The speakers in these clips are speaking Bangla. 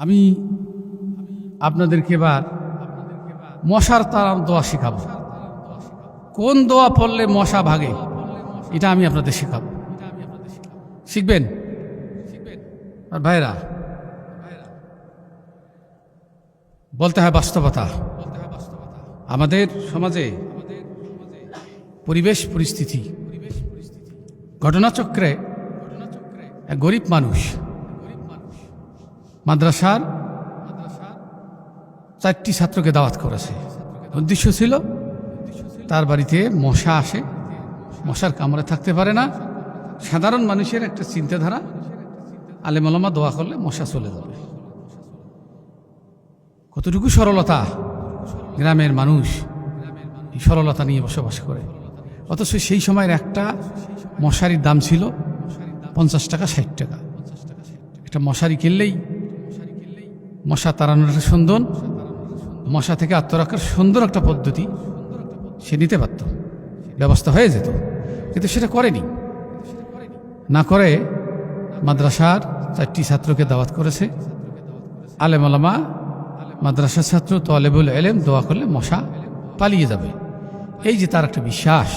আমি আপনাদেরকে এবার মশার তাড়ানোর দোয়া শেখাবো। কোন দোয়া পড়লে মশা ভাগে এটা আমি আপনাদের শেখাবো। শিখবেন? আর ভাইরা, বলতে হয় বাস্তবতা। আমাদের সমাজে পরিবেশ পরিস্থিতি, ঘটনাচক্রে এক গরিব মানুষ মাদ্রাসার 4টি ছাত্রকে দাওয়াত করেছে। উদ্দেশ্য ছিল তার বাড়িতে মশা আসে, মশার কামড়ে থাকতে পারে না। সাধারণ মানুষের একটা চিন্তাধারা, আলেম ওলামা দোয়া করলে মশা চলে যাবে। কতটুকু সরলতা! গ্রামের মানুষ এই সরলতা নিয়ে বসবাস করে। অথচ সেই সময়ের একটা মশারির দাম ছিল 50 টাকা 60 টাকা। একটা মশারি কিনলেই মশা তাড়ানোর একটা সুন্দর, মশা থেকে আত্মরক্ষার সুন্দর একটা পদ্ধতি সে নিতে পারত, ব্যবস্থা হয়ে যেত। কিন্তু সেটা করেনি। না করে মাদ্রাসার 4টি ছাত্রকে দাওয়াত করেছে। আলেম ওলামা, মাদ্রাসার ছাত্র, তালেবুল ইলম দোয়া করলে মশা পালিয়ে যাবে। এই যে তার একটা বিশ্বাস।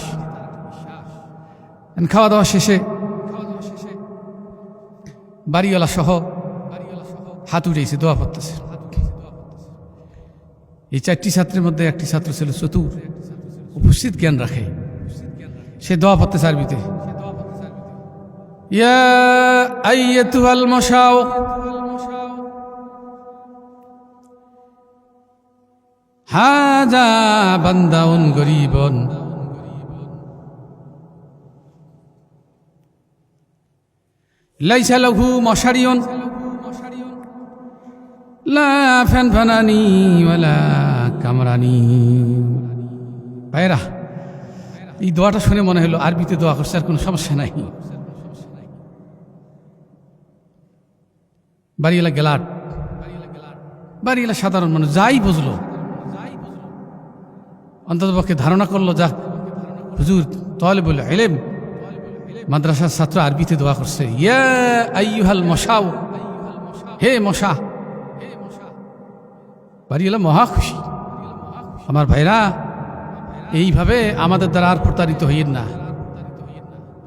খাওয়া দাওয়া শেষে বাড়িওয়ালা সহ হাত উঠেছে, দোয়া পড়তেছে। এই 4টি ছাত্রের মধ্যে একটি ছাত্র ছিল চতুর, উপস্থিত জ্ঞান রাখে। সে দোয়া পড়তেছে আরবিতে, ইয়া আইয়াতুহাল মশাও হাজা বান্দাউন গরিবন লাইসা লাহু মশারিয়ন লা ফানফানানি ওয়ালা কামরানি। ভাইরা, এই দোয়াটা শুনে মনে হলো আরবিতে দোয়া করছে, আর কোনো সমস্যা নাই। বাড়িওয়ালা গেলাট, বাড়িওয়ালা সাধারণ মানুষ যাই বুঝলো, অন্ততপক্ষে ধারণা করলো, যা হুজুর তালেবুল ইলম মাদ্রাসার ছাত্র আরবিতে দোয়া করছে, ইয়া আইয়ুহাল মশাও, হে মশা। বাড়িওয়ালা মহা খুশি। আমার ভাইরা, এইভাবে আমাদের দ্বারা আর প্রতারিত হইয়েন না।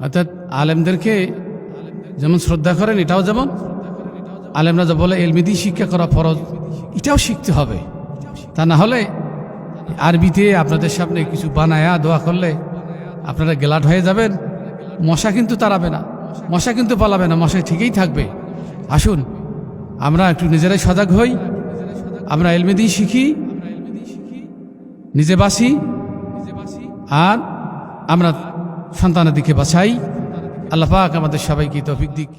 অর্থাৎ আলেমদেরকে যেমন শ্রদ্ধা করেন, এটাও যেমন আলেমরা যা বলে এলমিদি শিক্ষা করা ফরজ, এটাও শিখতে হবে। তা না হলে আরবিতে আপনাদের সামনে কিছু বানায়া দোয়া করলে আপনারা গেলাট হয়ে যাবেন। মশা কিন্তু তাড়াবে না, মশা কিন্তু পালাবে না, মশা ঠিকই থাকবে। আসুন আমরা একটু নিজেরাই সজাগ হই, আমরা এলমিদি শিখি, নিজে বাঁচি, আর আমরা সন্তানাদিকে বাঁচাই। আল্লাহ পাক আমাদের সবাইকে তৌফিক দিক।